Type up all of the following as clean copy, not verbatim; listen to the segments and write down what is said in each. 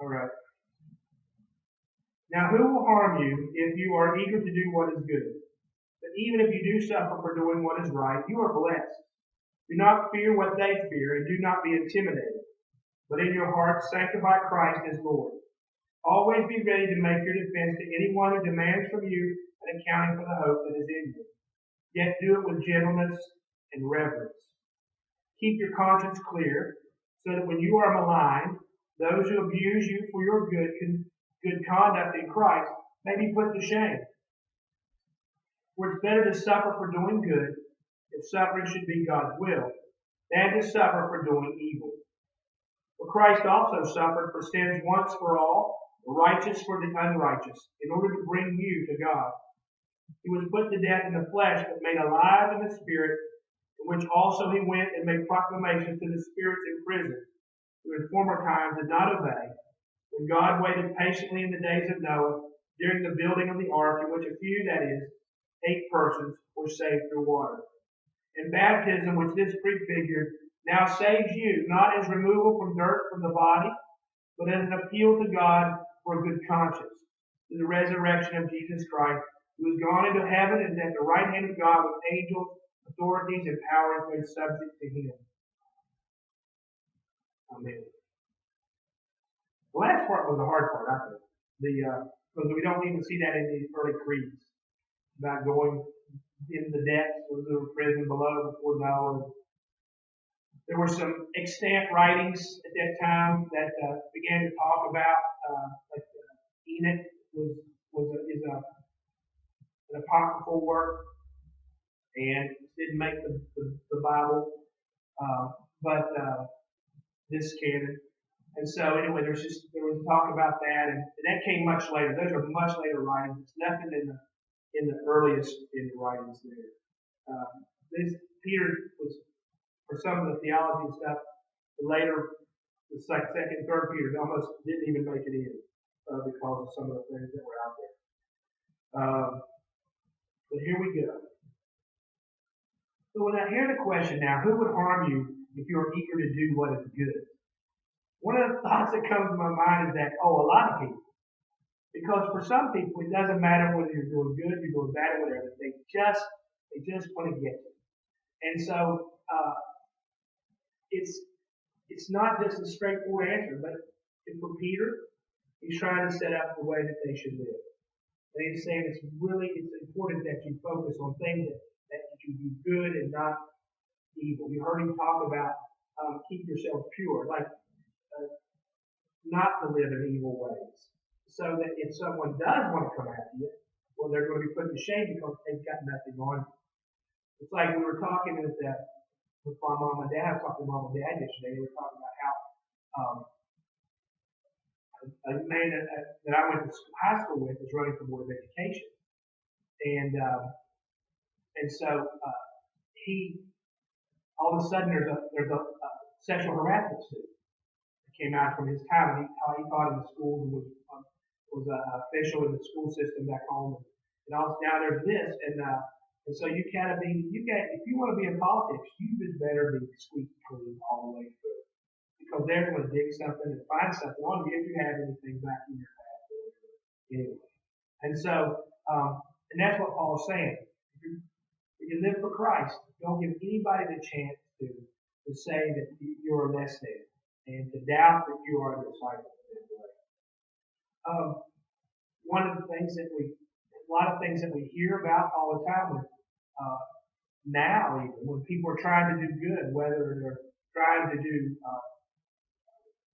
All right. Now, who will harm you if you are eager to do what is good? But even if you do suffer for doing what is right, you are blessed. Do not fear what they fear, and do not be intimidated. But in your hearts, sanctify Christ as Lord. Always be ready to make your defense to anyone who demands from you an accounting for the hope that is in you. Yet do it with gentleness and reverence. Keep your conscience clear, so that when you are maligned, those who abuse you for your good conduct in Christ may be put to shame. For it's better to suffer for doing good, if suffering should be God's will, than to suffer for doing evil. For Christ also suffered for sins once for all, the righteous for the unrighteous, in order to bring you to God. He was put to death in the flesh, but made alive in the spirit, in which also he went and made proclamations to the spirits in prison, who in former times did not obey, when God waited patiently in the days of Noah, during the building of the ark, in which a few, that is, 8 persons, were saved through water. And baptism, which this prefigured, now saves you, not as removal from dirt from the body, but as an appeal to God for a good conscience, through the resurrection of Jesus Christ, who has gone into heaven and is at the right hand of God with angels, authorities, and powers made subject to him. Amen. The last part was the hard part, I think. Because we don't even see that in the early creeds, about going into the depths of the prison below before Noah. There were some extant writings at that time that began to talk about, like Enoch is an apocryphal work, and didn't make the Bible, but this canon. And so anyway, there was talk about that, and that came much later. Those are much later writings. It's nothing in the earliest in the writings there. This Peter was, for some of the theology and stuff, later, it's like second, third Peter, almost didn't even make it in because of some of the things that were out there. But here we go. So when I hear the question now, who would harm you if you are eager to do what is good? One of the thoughts that comes to my mind is that, a lot of people. Because for some people, it doesn't matter whether you're doing good, you're doing bad, or whatever. They just want to get you. And so it's not just a straightforward answer, but for Peter, he's trying to set up the way that they should live. And he's saying it's important that you focus on things that you do good and not evil. You heard him talk about keep yourself pure, like not to live in evil ways. So that if someone does want to come after you, well, they're going to be put to shame because they've got nothing on you. It's like we were talking with my mom and dad. I was talking to mom and dad yesterday. They were talking about how a man that I went to high school with is running for Board of Education, and so he all of a sudden there's a sexual harassment suit that came out from his time. How he taught in the school and was an official in the school system back home, and also now there's this, and so if you want to be in politics, you just better be squeaky clean all the way through, because they're going to dig something and find something on you if you have anything back in your past anyway. And so, and that's what Paul's saying. If you live for Christ, don't give anybody the chance to say that you are less than and to doubt that you are a disciple of his way. One of the things a lot of things that we hear about all the time, now even when people are trying to do good, whether they're trying to do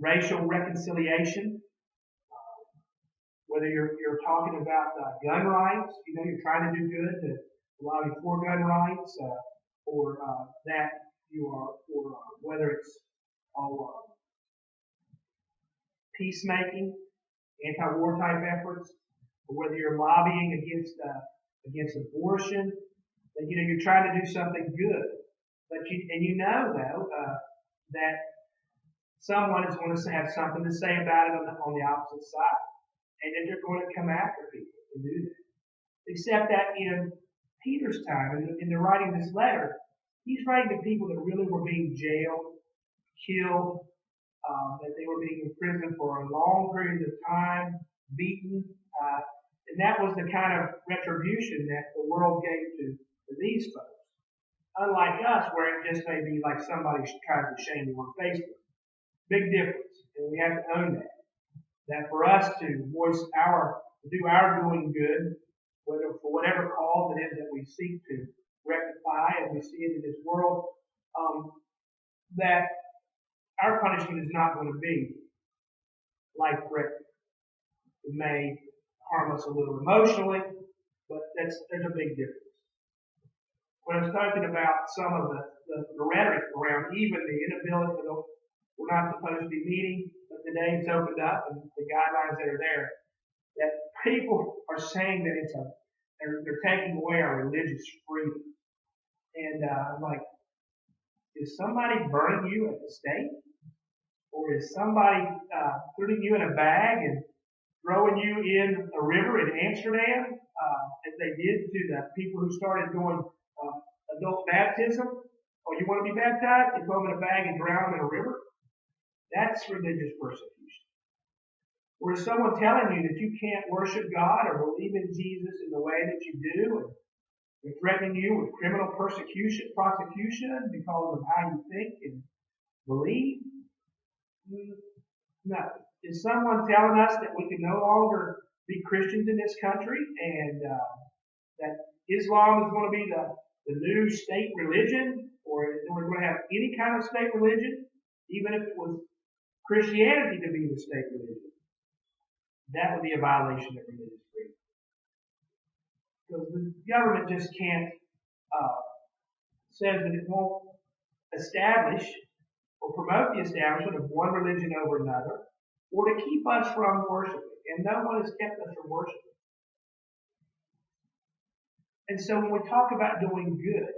racial reconciliation, whether you're talking about gun rights, you're trying to do good to allow you for gun rights, or that you are, or whether it's peacemaking, anti-war type efforts, or whether you're lobbying against abortion, that you're trying to do something good, but though that someone is going to have something to say about it on the opposite side, and that they're going to come after people to do that. Except that in Peter's time, in the writing this letter, he's writing to people that really were being jailed, killed, that they were being imprisoned for long periods of time, beaten. And that was the kind of retribution that the world gave to these folks. Unlike us, where it just may be like somebody tries to shame you on Facebook. Big difference. And we have to own that. That for us to do our doing good, whether for whatever cause it is that we seek to rectify as we see it in this world, that our punishment is not going to be life-threatening. It may harm us a little emotionally, but there's a big difference. When I was talking about some of the rhetoric around even the inability, we're not supposed to be meeting, but today it's opened up and the guidelines that are there, that people are saying that they're taking away our religious freedom. And I'm like, is somebody burning you at the stake? Or is somebody putting you in a bag and throwing you in a river in Amsterdam, as they did to the people who started doing adult baptism? Oh, you want to be baptized? You throw them in a bag and drown them in a river? That's religious persecution. Or is someone telling you that you can't worship God or believe in Jesus in the way that you do, and they're threatening you with criminal prosecution because of how you think and believe? No. Is someone telling us that we can no longer be Christians in this country and that Islam is going to be the new state religion, or we're going to have any kind of state religion, even if it was Christianity to be the state religion? That would be a violation of religious freedom. Because the government just can't, says that it won't establish or promote the establishment of one religion over another, or to keep us from worshiping. And no one has kept us from worshiping. And so when we talk about doing good,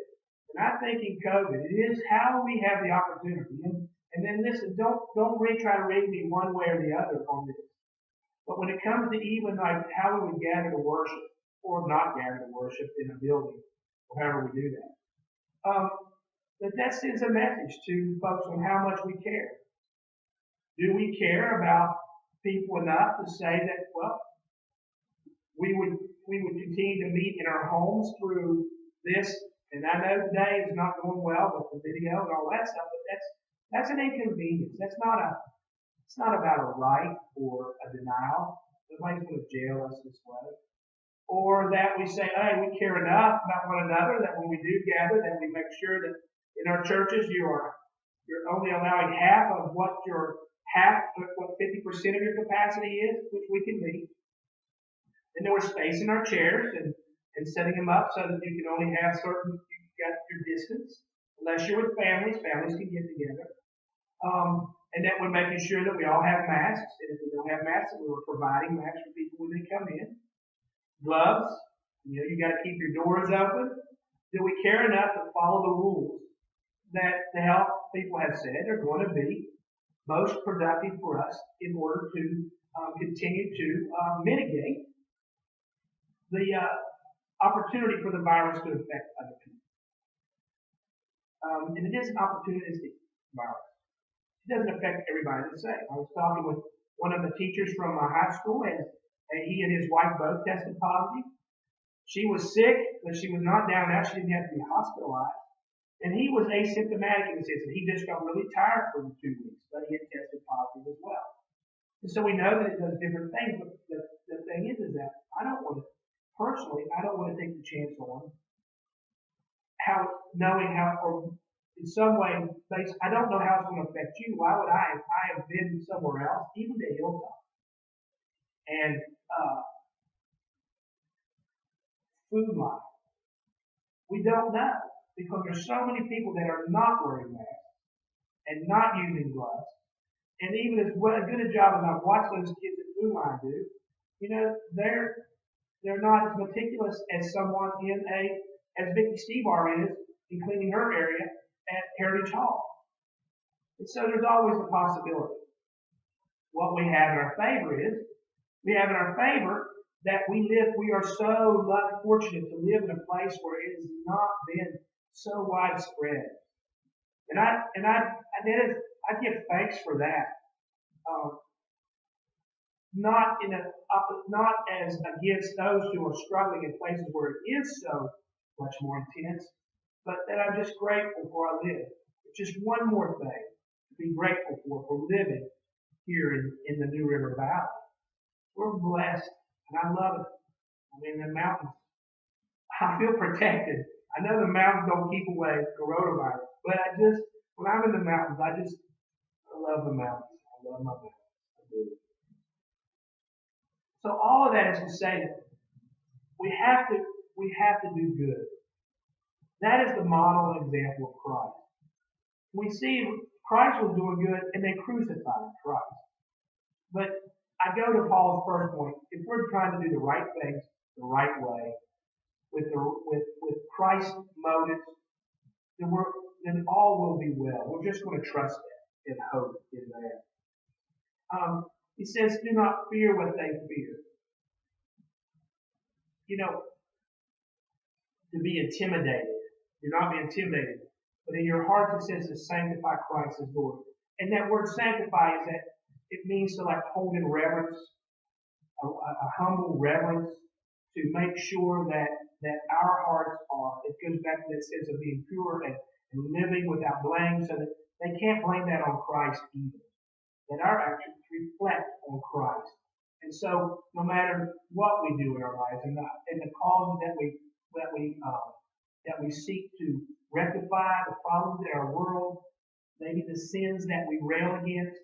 and I think in COVID, it is how we have the opportunity. And then listen, don't really try to read me one way or the other on this. But when it comes to even like how we would gather to worship, or not gather to worship in a building, or however we do that, that sends a message to folks on how much we care. Do we care about people enough to say that, well, we would continue to meet in our homes through this? And I know today is not going well with the video and all that stuff, but that's an inconvenience. It's not about a right or a denial. Nobody's going to jail us this way. Or that we say, hey, we care enough about one another that when we do gather, that we make sure that in our churches you're only allowing half of what 50% of your capacity is, which we can meet. And then we're spacing our chairs and setting them up so that you can only have you've got your distance. Unless you're with families can get together. And that we're making sure that we all have masks. And if we don't have masks, we're providing masks for people when they come in. Gloves. You got to keep your doors open. Do we care enough to follow the rules that the health people have said are going to be most productive for us in order to continue to mitigate the opportunity for the virus to affect other people? And it is an opportunistic virus. It doesn't affect everybody the same. I was talking with one of the teachers from my high school, and he and his wife both tested positive. She was sick, but she was not down out. She didn't have to be hospitalized. And he was asymptomatic in the sense that he just got really tired for 2 weeks, but he had tested positive as well. And so we know that it does different things, but the thing is that I don't want to take the chance on knowing how, or in some way, I don't know how it's going to affect you. Why would I, if I have been somewhere else, even to Hilltop, and food line? We don't know, because there's so many people that are not wearing masks and not using gloves. And even as good a job as I've watched those kids at Food Line do, they're not as meticulous as someone as Vicky Stebar is in cleaning her area at Heritage Hall. And so there's always a possibility. What we have in our favor that we are so fortunate to live in a place where it has not been so widespread. And I give thanks for that. Um, not in a not as against those who are struggling in places where it is so much more intense, but that I'm just grateful for I live. It's just one more thing to be grateful for living here in the New River Valley. We're blessed, and I love it. I mean, the mountains. I feel protected. I know the mountains don't keep away coronavirus, but when I'm in the mountains, I love the mountains. I love my mountains. I do. So all of that is to say that we have to do good. That is the model and example of Christ. We see Christ was doing good, and they crucified Christ. But I go to Paul's first point. If we're trying to do the right things the right way, with Christ's motives, then all will be well. We're just going to trust that and hope in that. He says, do not fear what they fear. You know, to be intimidated. Do not be intimidated. But in your hearts it says to sanctify Christ as Lord. And that word sanctify is that it means to like hold in reverence, a humble reverence, to make sure that our hearts are, it goes back to that sense of being pure and living without blame, so that they can't blame that on Christ either. That our actions reflect on Christ. And so, no matter what we do in our lives, and the causes that we seek to rectify, the problems in our world, maybe the sins that we rail against,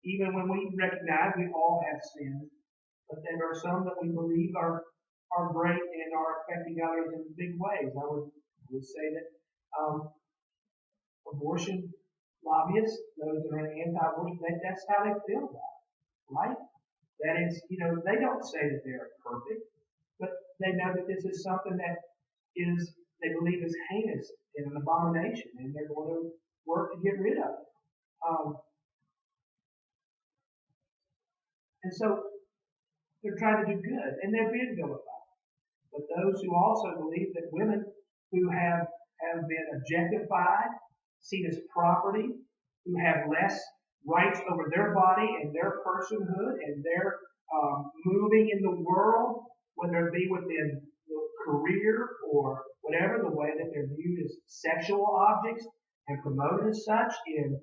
even when we recognize we all have sins, but there are some that we believe are great and are affecting others in big ways. I would say that abortion lobbyists, those that are anti-abortion, that's how they feel about it, right? That is, they don't say that they are perfect, but they know that this is something that they believe is heinous and an abomination, and they're going to work to get rid of it. And so they're trying to do good, and they're being vilified. But those who also believe that women who have been objectified, seen as property, who have less rights over their body and their personhood and their moving in the world, whether it be within the career or whatever, the way that they're viewed as sexual objects and promoted as such in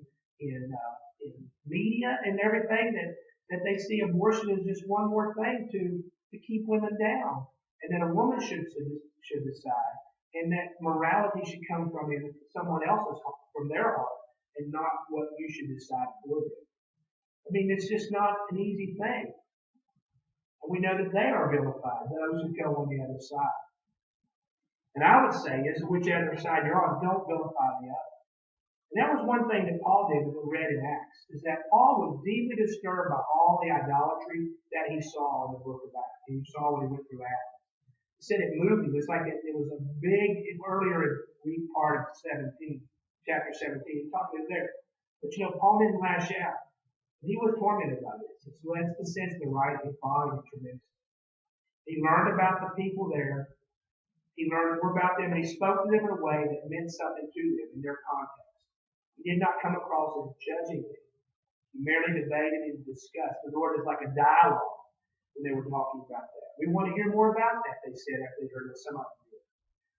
media and everything, that they see abortion as just one more thing to keep women down, and that a woman should decide, and that morality should come from someone else's heart, from their heart, and not what you should decide for them. I mean, it's just not an easy thing. And we know that they are vilified, those who go on the other side. And I would say, as to whichever side you're on, don't vilify the other. And that was one thing that Paul did that we read in Acts, is that Paul was deeply disturbed by all the idolatry that he saw in the book of Acts. He saw when he went through Acts. He said it moved him. It's like it was a big, earlier in part of chapter 17, he talked about it there. But Paul didn't lash out. He was tormented by this. And so that's the sense the writing bothered him tremendously. He learned about the people there. He learned more about them, and he spoke to them in a way that meant something to them in their context. He did not come across as judging them. He merely debated and discussed. The Lord is like a dialogue when they were talking about that. We want to hear more about that, they said after they heard what some of them did.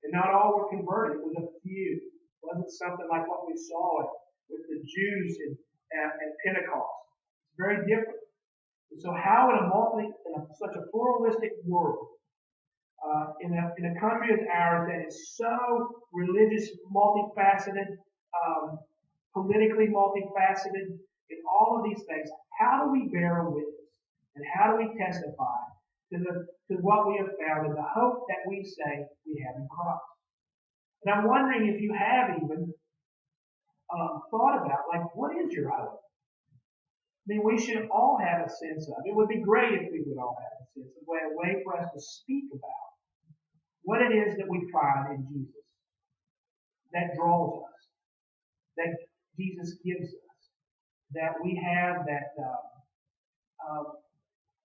And not all were converted. It was a few. It wasn't something like what we saw with the Jews at Pentecost. It's very different. And so how in such a pluralistic world, in a country as ours that is so religious, multifaceted, politically multifaceted, in all of these things, how do we bear a witness? And how do we testify to what we have found and the hope that we say we have in Christ? And I'm wondering if you have even thought about, like, what is your hope? I mean, we should all have a sense of, it would be great if we would all have a sense of, a way for us to speak about what it is that we find in Jesus that draws us, that Jesus gives us, that we have that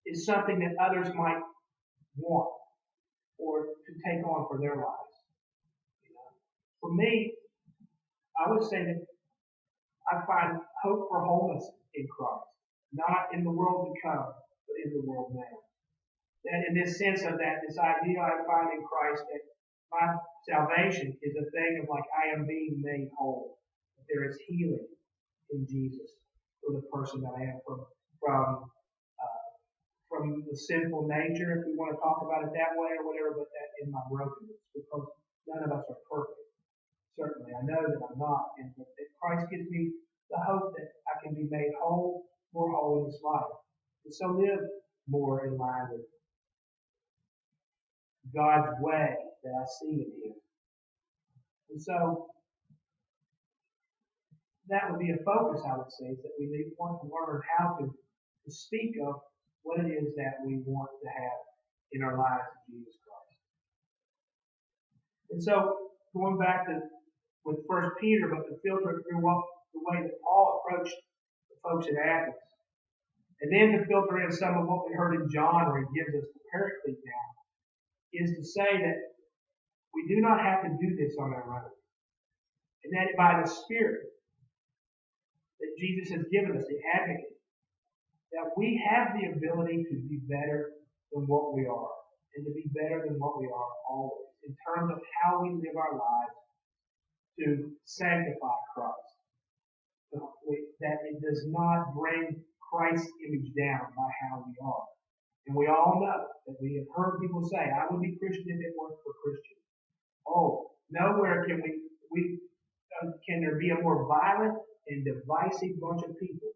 is something that others might want or to take on for their lives. For me, I would say that I find hope for wholeness in Christ, not in the world to come, but in the world now. And in this sense of that, this idea I find in Christ that my salvation is a thing of like I am being made whole. That there is healing in Jesus for the person that I am from from the sinful nature, if we want to talk about it that way or whatever, but that in my brokenness, because none of us are perfect. Certainly, I know that I'm not, and that Christ gives me the hope that I can be made whole, more whole in this life, and so live more in line with God's way that I see in Him. And so that would be a focus, I would say, is that we want to learn how to speak of what it is that we want to have in our lives in Jesus Christ. And so, going back to with 1 Peter, but to filter it through the way that Paul approached the folks in Athens. And then to filter in some of what we heard in John, where he gives us the paraclete now, is to say that we do not have to do this on our own. And that by the Spirit that Jesus has given us, the advocate, that we have the ability to be better than what we are, and to be better than what we are always, in terms of how we live our lives to sanctify Christ. That it does not bring Christ's image down by how we are. And we all know that we have heard people say, I would be Christian if it weren't for Christians. Oh, nowhere can can there be a more violent and divisive bunch of people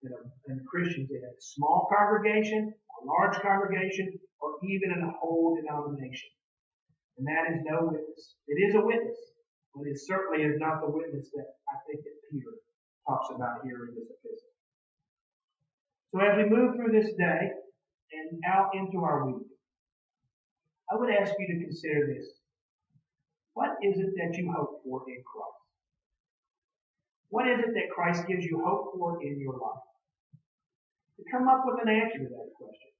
than Christians in a small congregation, a large congregation, or even in a whole denomination. And that is no witness. It is a witness, but it certainly is not the witness that I think that Peter talks about here in this epistle. So as we move through this day and out into our week, I would ask you to consider this. What is it that you hope for in Christ? What is it that Christ gives you hope for in your life? To come up with an answer to that question.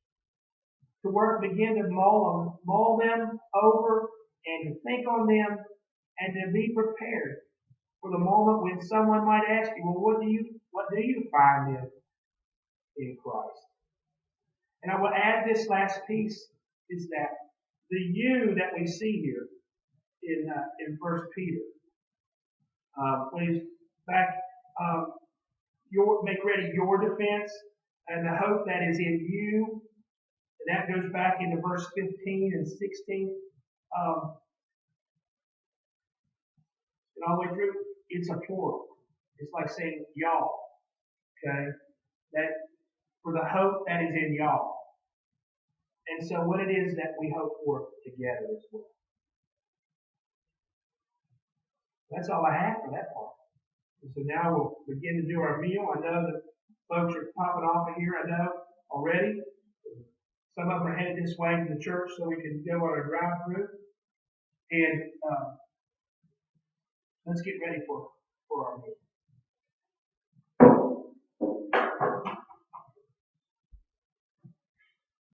To begin to mull them over and to think on them and to be prepared for the moment when someone might ask you, well, what do you find in Christ? And I will add this last piece is that the you that we see here in 1 Peter. Please back make ready your defense and the hope that is in you. And that goes back into verse 15 and 16. And all the way through, it's a plural. It's like saying y'all. Okay? That for the hope that is in y'all. And so what it is that we hope for together as well. That's all I have for that part. And so now we'll begin to do our meal. I know that folks are popping off of here, I know, already. Some of them are headed this way to the church so we can go on a drive-through. And let's get ready for our meal.